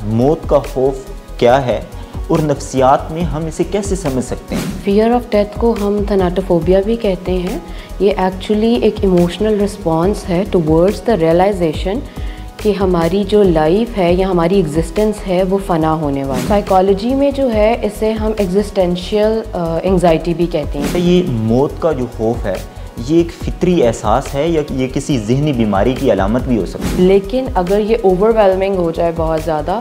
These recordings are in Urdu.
موت کا خوف کیا ہے اور نفسیات میں ہم اسے کیسے سمجھ سکتے ہیں؟ فیئر آف ڈیتھ کو ہم تھناٹوفوبیا بھی کہتے ہیں. یہ ایکچولی ایک ایموشنل رسپانس ہے ٹورڈز دا ریئلائزیشن کہ ہماری جو لائف ہے یا ہماری ایگزسٹنس ہے وہ فنا ہونے والی. سائیکالوجی میں جو ہے اسے ہم ایگزسٹینشیل انگزائٹی بھی کہتے ہیں. یہ موت کا جو خوف ہے یہ ایک فطری احساس ہے یا یہ کسی ذہنی بیماری کی علامت بھی ہو سکتی ہے؟ لیکن اگر یہ اوور ویلمنگ ہو جائے بہت زیادہ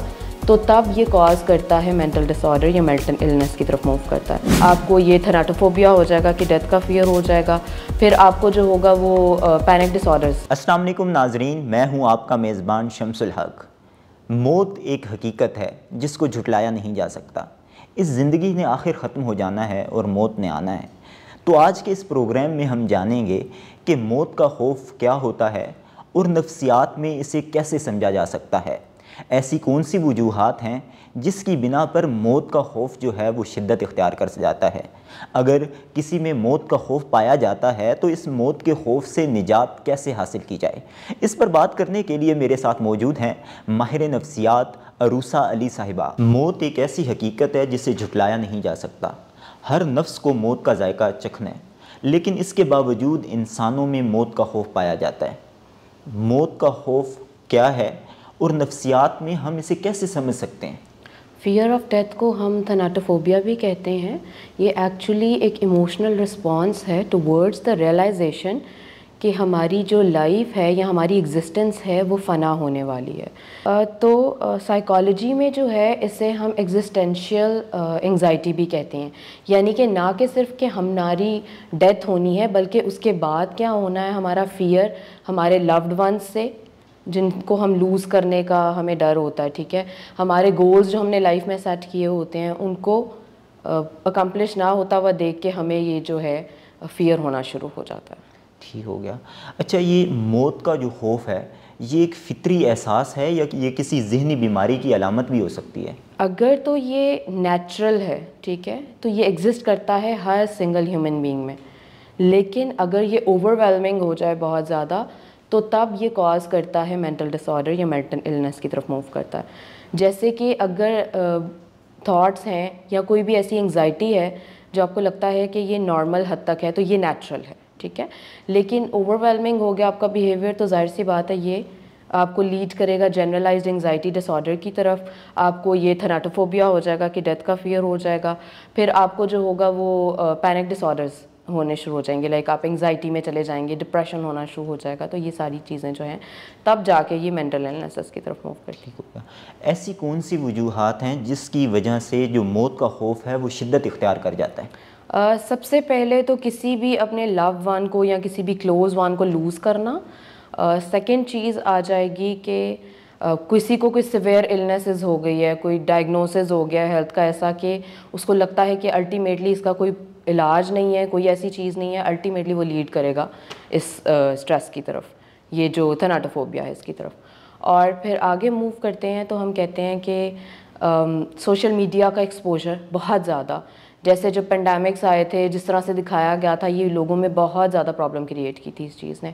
تو تب یہ کاز کرتا ہے مینٹل ڈس آرڈر یا مینٹل النس کی طرف موو کرتا ہے. آپ کو یہ تھناٹوفوبیا ہو جائے گا کہ ڈیتھ کا فیئر ہو جائے گا، پھر آپ کو جو ہوگا وہ پینک ڈس آرڈرز. السلام علیکم ناظرین، میں ہوں آپ کا میزبان شمس الحق. موت ایک حقیقت ہے جس کو جھٹلایا نہیں جا سکتا. اس زندگی نے آخر ختم ہو جانا ہے اور موت نے آنا ہے. تو آج کے اس پروگرام میں ہم جانیں گے کہ موت کا خوف کیا ہوتا ہے اور نفسیات میں اسے کیسے سمجھا جا سکتا ہے. ایسی کون سی وجوہات ہیں جس کی بنا پر موت کا خوف جو ہے وہ شدت اختیار کر جاتا ہے. اگر کسی میں موت کا خوف پایا جاتا ہے تو اس موت کے خوف سے نجات کیسے حاصل کی جائے، اس پر بات کرنے کے لیے میرے ساتھ موجود ہیں ماہر نفسیات عروسہ علی صاحبہ. موت ایک ایسی حقیقت ہے جسے جھٹلایا نہیں جا سکتا. ہر نفس کو موت کا ذائقہ چکھنا ہے، لیکن اس کے باوجود انسانوں میں موت کا خوف پایا جاتا ہے. موت کا خوف کیا ہے اور نفسیات میں ہم اسے کیسے سمجھ سکتے ہیں؟ فیئر آف ڈیتھ کو ہم تھناٹوفوبیا بھی کہتے ہیں. یہ ایکچولی ایک ایموشنل رسپانس ہے ٹورڈز دا ریئلائزیشن کہ ہماری جو لائف ہے یا ہماری ایگزسٹنس ہے وہ فنا ہونے والی ہے. تو سائیکالوجی میں جو ہے اسے ہم ایگزسٹینشیل انگزائٹی بھی کہتے ہیں. یعنی کہ نہ کہ صرف کہ ہماری ڈیتھ ہونی ہے بلکہ اس کے بعد کیا ہونا ہے. ہمارا فیئر ہمارے لوڈ ونس سے جن کو ہم لوز کرنے کا ہمیں ڈر ہوتا ہے، ٹھیک ہے. ہمارے گولز جو ہم نے لائف میں سیٹ کیے ہوتے ہیں ان کو اکمپلش نہ ہوتا ہوا دیکھ کے ہمیں یہ جو ہے فیئر ہونا شروع ہو جاتا ہے. ٹھیک ہو گیا. اچھا، یہ موت کا جو خوف ہے یہ ایک فطری احساس ہے یا یہ کسی ذہنی بیماری کی علامت بھی ہو سکتی ہے؟ اگر تو یہ نیچرل ہے، ٹھیک ہے، تو یہ ایگزسٹ کرتا ہے ہر سنگل ہیومن بینگ میں. لیکن اگر یہ اوور ویلمنگ ہو جائے بہت زیادہ تو تب یہ کاز کرتا ہے مینٹل ڈس آرڈر یا مینٹل النس کی طرف موو کرتا ہے. جیسے کہ اگر تھاٹس ہیں یا کوئی بھی ایسی انگزائٹی ہے جو آپ کو لگتا ہے کہ یہ نارمل حد تک ہے تو یہ نیچرل ہے، ٹھیک ہے. لیکن اوور ویلمنگ ہو گیا آپ کا بیہیویئر تو ظاہر سی بات ہے یہ آپ کو لیڈ کرے گا جنرلائزڈ انگزائٹی ڈس آرڈر کی طرف. آپ کو یہ تھناٹوفوبیا ہو جائے گا کہ ڈیتھ کا فیئر ہو جائے گا. پھر آپ کو جو ہوگا وہ پینک ڈس آرڈرز ہونے شروع ہو جائیں گے. لائک آپ انگزائٹی میں چلے جائیں گے، ڈپریشن ہونا شروع ہو جائے گا. تو یہ ساری چیزیں جو ہیں تب جا کے یہ مینٹل النیسز کی طرف موو کرتی ہوگا. ایسی کون سی وجوہات ہیں جس کی وجہ سے جو موت کا خوف ہے وہ شدت اختیار کر جاتا ہے؟ سب سے پہلے تو کسی بھی اپنے لو ون کو یا کسی بھی کلوز ون کو لوز کرنا. سیکنڈ چیز آ جائے گی کہ کسی کو کوئی سیویئر النیسز ہو گئی ہے، کوئی ڈائگنوسز ہو گیا ہے ہیلتھ کا ایسا کہ اس کو لگتا ہے کہ الٹیمیٹلی اس کا کوئی علاج نہیں ہے، کوئی ایسی چیز نہیں ہے. الٹیمیٹلی وہ لیڈ کرے گا اس اسٹریس کی طرف، یہ جو تھناٹوفوبیا ہے اس کی طرف. اور پھر آگے موو کرتے ہیں تو ہم کہتے ہیں کہ سوشل میڈیا کا ایکسپوجر بہت زیادہ، جیسے جو پینڈیمکس آئے تھے جس طرح سے دکھایا گیا تھا یہ لوگوں میں بہت زیادہ پرابلم کریٹ کی تھی اس چیز نے.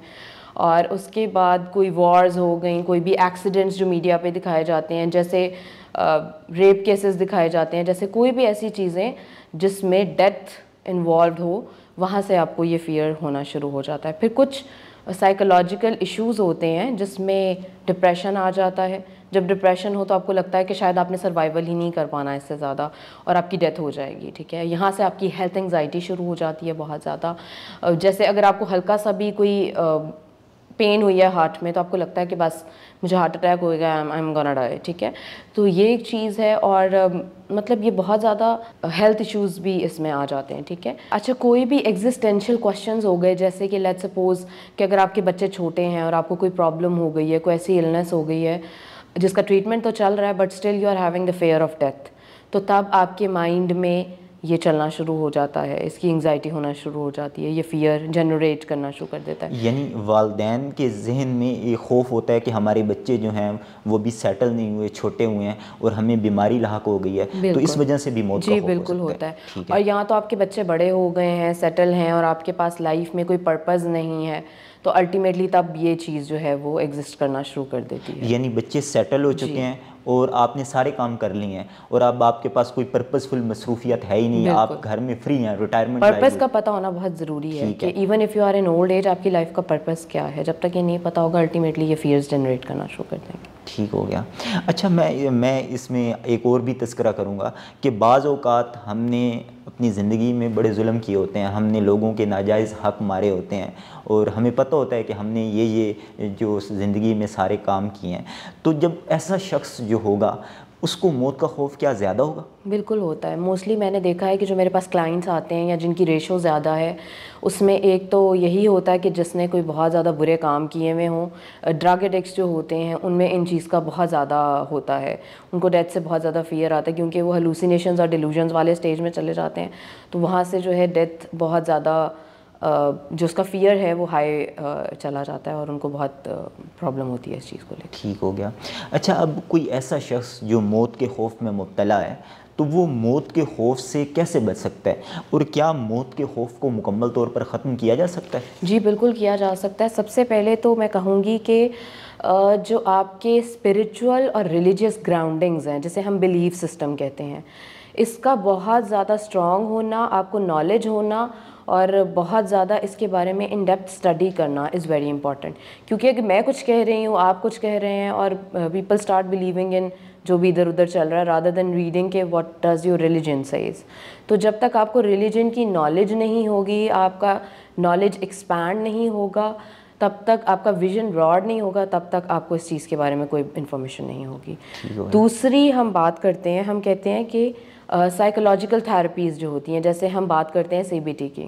اور اس کے بعد کوئی وارز ہو گئیں، کوئی بھی ایکسیڈنٹس جو میڈیا پہ دکھائے جاتے ہیں، جیسے ریپ کیسز دکھائے جاتے ہیں، جیسے کوئی بھی ایسی چیزیں جس میں ڈیتھ انوالوڈ ہو، وہاں سے آپ کو یہ فیئر ہونا شروع ہو جاتا ہے. پھر کچھ سائیکولوجیکل ایشوز ہوتے ہیں جس میں ڈپریشن آ جاتا ہے. جب ڈپریشن ہو تو آپ کو لگتا ہے کہ شاید آپ نے سروائیول ہی نہیں کر پانا اس سے زیادہ اور آپ کی ڈیتھ ہو جائے گی، ٹھیک ہے. یہاں سے آپ کی ہیلتھ انگزائٹی شروع ہو جاتی ہے بہت زیادہ. جیسے اگر آپ کو ہلکا سا بھی کوئی پین ہوئی ہے ہارٹ میں تو آپ کو لگتا ہے کہ بس مجھے ہارٹ اٹیک ہو گیا، آئی ایم گونا ڈائی، ٹھیک ہے. تو یہ ایک چیز ہے. اور مطلب یہ بہت زیادہ ہیلتھ ایشوز بھی اس میں آ جاتے ہیں، ٹھیک ہے. اچھا، کوئی بھی ایگزسٹینشیل کویشچنز ہو گئے، جیسے کہ لیٹ سپوز کہ اگر آپ کے بچے چھوٹے ہیں اور آپ کو کوئی پرابلم ہو گئی ہے، کوئی ایسی النس ہو گئی ہے جس کا ٹریٹمنٹ تو چل رہا ہے but still you are having the fear of death, تو تب آپ کے مائنڈ میں یہ چلنا شروع ہو جاتا ہے، اس کی انگزائٹی ہونا شروع ہو جاتی ہے، یہ فیئر جنریٹ کرنا شروع کر دیتا ہے. یعنی والدین کے ذہن میں یہ خوف ہوتا ہے کہ ہمارے بچے جو ہیں وہ بھی سیٹل نہیں ہوئے، چھوٹے ہوئے ہیں اور ہمیں بیماری لاحق ہو گئی ہے، تو اس وجہ سے بھی موت کا خوف بالکل ہوتا ہے. اور یہاں تو آپ کے بچے بڑے ہو گئے ہیں، سیٹل ہیں اور آپ کے پاس لائف میں کوئی پرپز نہیں ہے، تو الٹیمیٹلی تب یہ چیز جو ہے وہ ایگزسٹ کرنا شروع کر دیتی ہے. یعنی بچے سیٹل ہو چکے ہیں اور آپ نے سارے کام کر لیے ہیں اور اب آپ کے پاس کوئی پرپزفل مصروفیت ہے ہی نہیں, آپ گھر میں فری ہیں, ریٹائرمنٹ پرپز کا پتہ ہونا بہت ضروری ہے کہ even if you are in old age آپ کی لائف کا پرپز کیا ہے. جب تک یہ نہیں پتہ ہوگا الٹیمیٹلی یہ فیئرز جنریٹ کرنا شروع کر دیں گے. ٹھیک ہو گیا. اچھا میں اس میں ایک اور بھی تذکرہ کروں گا کہ بعض اوقات ہم نے اپنی زندگی میں بڑے ظلم کیے ہوتے ہیں, ہم نے لوگوں کے ناجائز حق مارے ہوتے ہیں اور ہمیں پتہ ہوتا ہے کہ ہم نے یہ جو زندگی میں سارے کام کیے ہیں. تو جب ایسا شخص جو ہوگا اس کو موت کا خوف کیا زیادہ ہوگا؟ بالکل ہوتا ہے. موسٹلی میں نے دیکھا ہے کہ جو میرے پاس کلائنٹس آتے ہیں یا جن کی ریشو زیادہ ہے, اس میں ایک تو یہی ہوتا ہے کہ جس نے کوئی بہت زیادہ برے کام کیے ہوئے ہوں. ڈرگ ایڈکٹس جو ہوتے ہیں ان میں ان چیز کا بہت زیادہ ہوتا ہے, ان کو ڈیتھ سے بہت زیادہ فیئر آتا ہے کیونکہ وہ ہلوسینیشنز اور ڈیلوژنز والے اسٹیج میں چلے جاتے ہیں. تو وہاں سے جو ہے ڈیتھ بہت زیادہ جو اس کا فیئر ہے وہ ہائی چلا جاتا ہے اور ان کو بہت پرابلم ہوتی ہے اس چیز کو لے کے. ٹھیک ہو گیا. اچھا اب کوئی ایسا شخص جو موت کے خوف میں مبتلا ہے تو وہ موت کے خوف سے کیسے بچ سکتا ہے, اور کیا موت کے خوف کو مکمل طور پر ختم کیا جا سکتا ہے؟ جی بالکل کیا جا سکتا ہے. سب سے پہلے تو میں کہوں گی کہ جو آپ کے اسپریچول اور ریلیجیس گراؤنڈنگز ہیں جسے ہم بلیف سسٹم کہتے ہیں, اس کا بہت زیادہ اسٹرانگ ہونا, آپ کو نالج ہونا اور بہت زیادہ اس کے بارے میں ان ڈیپتھ اسٹڈی کرنا از ویری امپورٹنٹ. کیونکہ اگر میں کچھ کہہ رہی ہوں, آپ کچھ کہہ رہے ہیں اور پیپل اسٹارٹ بلیونگ ان جو بھی ادھر ادھر چل رہا ہے رادر دین ریڈنگ کہ what does your religion says. تو جب تک آپ کو ریلیجن کی نالج نہیں ہوگی, آپ کا نالج ایکسپینڈ نہیں ہوگا, تب تک آپ کا ویژن براڈ نہیں ہوگا, تب تک آپ کو اس چیز کے بارے میں کوئی انفارمیشن نہیں ہوگی. دوسری ہم بات کرتے ہیں, ہم کہتے ہیں کہ سائیکولوجیکل تھراپیز جو ہوتی ہیں, جیسے ہم بات کرتے ہیں CBT کی,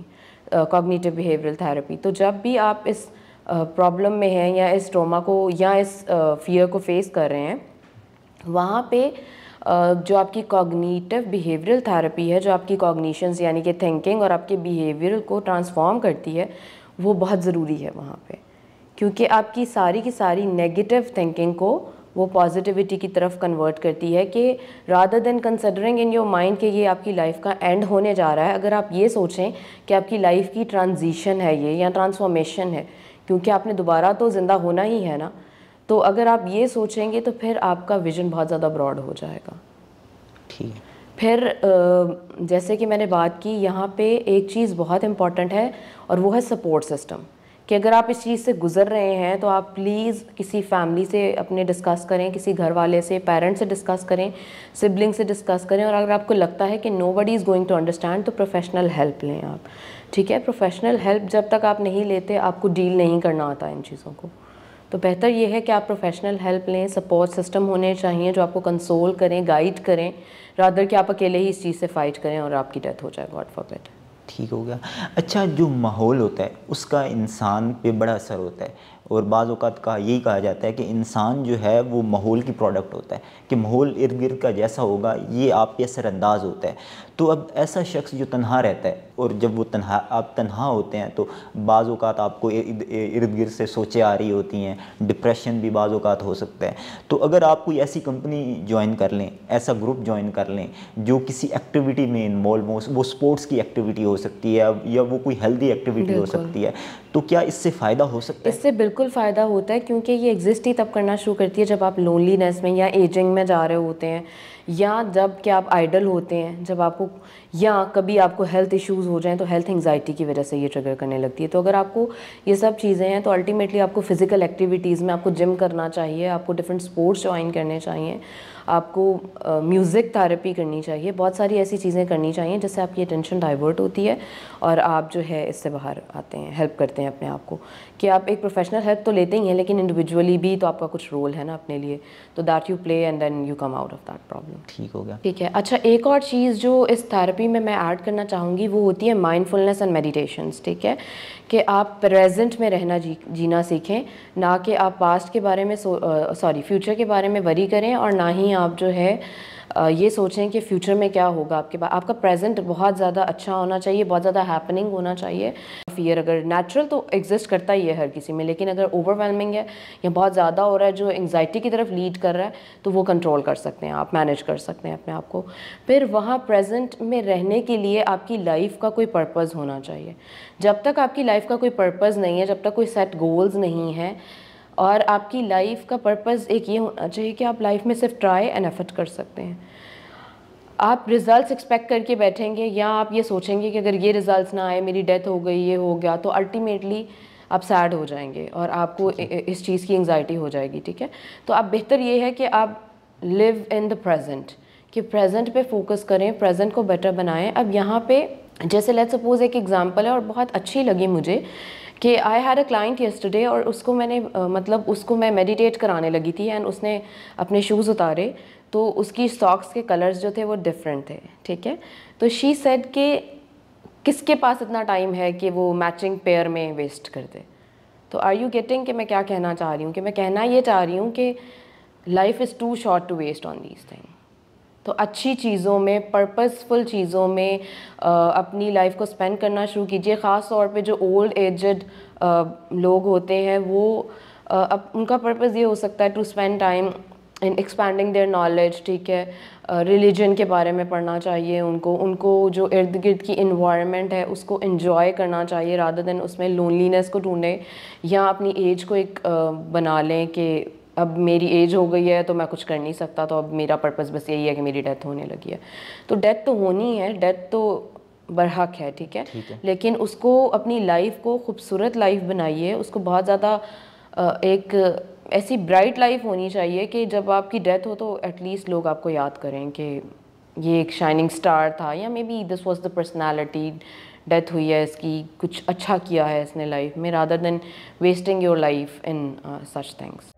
کوگنیٹو بیہیویئرل تھراپی. تو جب بھی آپ اس پرابلم میں ہیں یا اس ٹراما کو یا اس فیئر کو فیس کر رہے ہیں, وہاں پہ جو آپ کی کوگنیٹو بیہیویئرل تھراپی ہے, جو آپ کی کوگنیشنز یعنی کہ تھنکنگ اور آپ کے بیہیویئر کو ٹرانسفارم کرتی ہے, وہ بہت ضروری ہے وہاں پہ. کیونکہ آپ کی ساری نیگیٹو تھنکنگ کو وہ پازیٹیوٹی کی طرف کنورٹ کرتی ہے کہ rather than considering in your mind کہ یہ آپ کی لائف کا اینڈ ہونے جا رہا ہے, اگر آپ یہ سوچیں کہ آپ کی لائف کی ٹرانزیشن ہے یہ یا ٹرانسفارمیشن ہے, کیونکہ آپ نے دوبارہ تو زندہ ہونا ہی ہے نا, تو اگر آپ یہ سوچیں گے تو پھر آپ کا ویژن بہت زیادہ براڈ ہو جائے گا. ٹھیک. پھر جیسے کہ میں نے بات کی, یہاں پہ ایک چیز بہت امپورٹنٹ ہے اور وہ ہے سپورٹ سسٹم. کہ اگر آپ اس چیز سے گزر رہے ہیں تو آپ پلیز کسی فیملی سے اپنے ڈسکس کریں, کسی گھر والے سے, پیرنٹ سے ڈسکس کریں, سبلنگ سے ڈسکس کریں, اور اگر آپ کو لگتا ہے کہ نو بڈی از گوئنگ ٹو انڈرسٹینڈ تو پروفیشنل ہیلپ لیں آپ. ٹھیک ہے, پروفیشنل ہیلپ جب تک آپ نہیں لیتے آپ کو ڈیل نہیں کرنا آتا ان چیزوں کو, تو بہتر یہ ہے کہ آپ پروفیشنل ہیلپ لیں. سپورٹ سسٹم ہونے چاہیے جو آپ کو کنسول کریں, گائیڈ کریں, رادر کہ آپ اکیلے ہی اس چیز سے فائٹ کریں اور آپ کی ڈیتھ ہو جائے, گاڈ فاربڈ. ٹھیک ہو گیا. اچھا جو ماحول ہوتا ہے اس کا انسان پہ بڑا اثر ہوتا ہے, اور بعض اوقات یہی کہا جاتا ہے کہ انسان جو ہے وہ ماحول کی پروڈکٹ ہوتا ہے, کہ ماحول ارد گرد کا جیسا ہوگا یہ آپ پہ اثر انداز ہوتا ہے. تو اب ایسا شخص جو تنہا رہتا ہے, اور جب وہ آپ تنہا ہوتے ہیں تو بعض اوقات آپ کو ارد گرد سے سوچیں آ رہی ہوتی ہیں, ڈپریشن بھی بعض اوقات ہو سکتا ہے. تو اگر آپ کوئی ایسی کمپنی جوائن کر لیں, ایسا گروپ جوائن کر لیں جو کسی ایکٹیویٹی میں انوالو ہو, وہ سپورٹس کی ایکٹیویٹی ہو سکتی ہے یا وہ کوئی ہیلدی ایکٹیویٹی ہو سکتی ہے, تو کیا اس سے فائدہ ہو سکتا ہے؟ اس سے بالکل فائدہ ہوتا ہے, کیونکہ یہ ایگزسٹ ہی تب کرنا شروع کرتی ہے جب آپ لونلینس میں یا ایجنگ میں جا رہے ہوتے ہیں, یا جب کہ آپ آئیڈل ہوتے ہیں, جب آپ کو یا کبھی آپ کو ہیلتھ ایشوز ہو جائیں تو ہیلتھ انگزائٹی کی وجہ سے یہ ٹریگر کرنے لگتی ہے. تو اگر آپ کو یہ سب چیزیں ہیں تو الٹیمیٹلی آپ کو فزیکل ایکٹیویٹیز میں آپ کو جم کرنا چاہیے, آپ کو ڈفرینٹ اسپورٹس جوائن کرنے چاہیے, آپ کو میوزک تھراپی کرنی چاہیے, بہت ساری ایسی چیزیں کرنی چاہیے جس سے آپ کی اٹینشن ڈائیورٹ ہوتی ہے اور آپ جو ہے اس سے باہر آتے ہیں, ہیلپ کرتے ہیں اپنے آپ کو. کہ آپ ایک پروفیشنل ہیلپ تو لیتے ہی ہیں لیکن انڈیویجولی بھی تو آپ کا کچھ رول ہے نا اپنے لیے, تو that you play and then you come out of that problem. ٹھیک ہو گیا. ٹھیک ہے. اچھا ایک اور چیز جو اس تھراپی میں ایڈ کرنا چاہوں گی وہ ہوتی ہے مائنڈ فلنس اینڈ میڈیٹیشنس. ٹھیک ہے, کہ آپ پریزنٹ میں رہنا جینا سیکھیں, نہ کہ آپ پاسٹ کے بارے میں فیوچر کے بارے میں وری کریں, اور نہ ہی آپ جو ہے یہ سوچیں کہ فیوچر میں کیا ہوگا. آپ کا پریزنٹ بہت زیادہ اچھا ہونا چاہیے, بہت زیادہ ہیپننگ ہونا چاہیے. فیئر اگر نیچرل تو ایگزسٹ کرتا ہی ہے ہر کسی میں, لیکن اگر اوور ویلمنگ ہے یا بہت زیادہ ہو رہا ہے جو انگزائٹی کی طرف لیڈ کر رہا ہے, تو وہ کنٹرول کر سکتے ہیں آپ, مینیج کر سکتے ہیں اپنے آپ کو. پھر وہاں پریزنٹ میں رہنے کے لیے آپ کی لائف کا کوئی پرپز ہونا چاہیے. جب تک آپ کی لائف کا کوئی پرپز نہیں ہے, جب تک کوئی سیٹ گولز نہیں ہے, اور آپ کی لائف کا پرپز ایک یہ ہونا چاہیے کہ آپ لائف میں صرف ٹرائی اینڈ ایفرٹ کر سکتے ہیں. آپ ریزلٹس ایکسپیکٹ کر کے بیٹھیں گے یا آپ یہ سوچیں گے کہ اگر یہ ریزلٹس نہ آئے, میری ڈیتھ ہو گئی, یہ ہو گیا, تو الٹیمیٹلی آپ سیڈ ہو جائیں گے اور آپ کو اس چیز کی انگزائٹی ہو جائے گی. ٹھیک ہے, تو اب بہتر یہ ہے کہ آپ لیو ان دا پریزنٹ, کہ پریزنٹ پہ فوکس کریں, پریزنٹ کو بیٹر بنائیں. اب یہاں پہ جیسے لیٹ سپوز ایک ایگزامپل ہے اور بہت اچھی لگی مجھے, کہ I had a client yesterday, اور اس کو میں نے مطلب اس کو میں میڈیٹیٹ کرانے لگی تھی, اینڈ اس نے اپنے شوز اتارے تو اس کی ساکس کے کلرز جو تھے وہ ڈفرینٹ تھے. ٹھیک ہے, تو شی سیڈ کہ کس کے پاس اتنا ٹائم ہے کہ وہ میچنگ پیئر میں ویسٹ کر دے. تو آر یو گیٹنگ کہ میں کیا کہنا چاہ رہی ہوں, کہ میں کہنا یہ چاہ رہی ہوں کہ life is too short to waste on these thing. تو اچھی چیزوں میں, پرپزفل چیزوں میں اپنی لائف کو اسپینڈ کرنا شروع کیجیے. خاص طور پہ جو اولڈ ایجڈ لوگ ہوتے ہیں, وہ ان کا پرپز یہ ہو سکتا ہے to spend time in expanding their knowledge. ٹھیک ہے, ریلیجن کے بارے میں پڑھنا چاہیے ان کو جو ارد گرد کی انوائرمنٹ ہے اس کو انجوائے کرنا چاہیے, رادر دین اس میں لونلینس کو ڈھونڈیں یا اپنی ایج کو ایک بنا لیں کہ اب میری ایج ہو گئی ہے تو میں کچھ کر نہیں سکتا, تو اب میرا پرپز بس یہی ہے کہ میری ڈیتھ ہونے لگی ہے. تو ڈیتھ تو ہونی ہے, ڈیتھ تو برحق ہے. ٹھیک ہے, لیکن اس کو اپنی لائف کو خوبصورت لائف بنائیے, اس کو بہت زیادہ ایک ایسی برائٹ لائف ہونی چاہیے کہ جب آپ کی ڈیتھ ہو تو ایٹ لیسٹ لوگ آپ کو یاد کریں کہ یہ ایک شائننگ اسٹار تھا, یا may be this was the personality, death ہوئی ہے اس کی, کچھ اچھا کیا ہے اس نے لائف میں, rather than wasting your life in such things.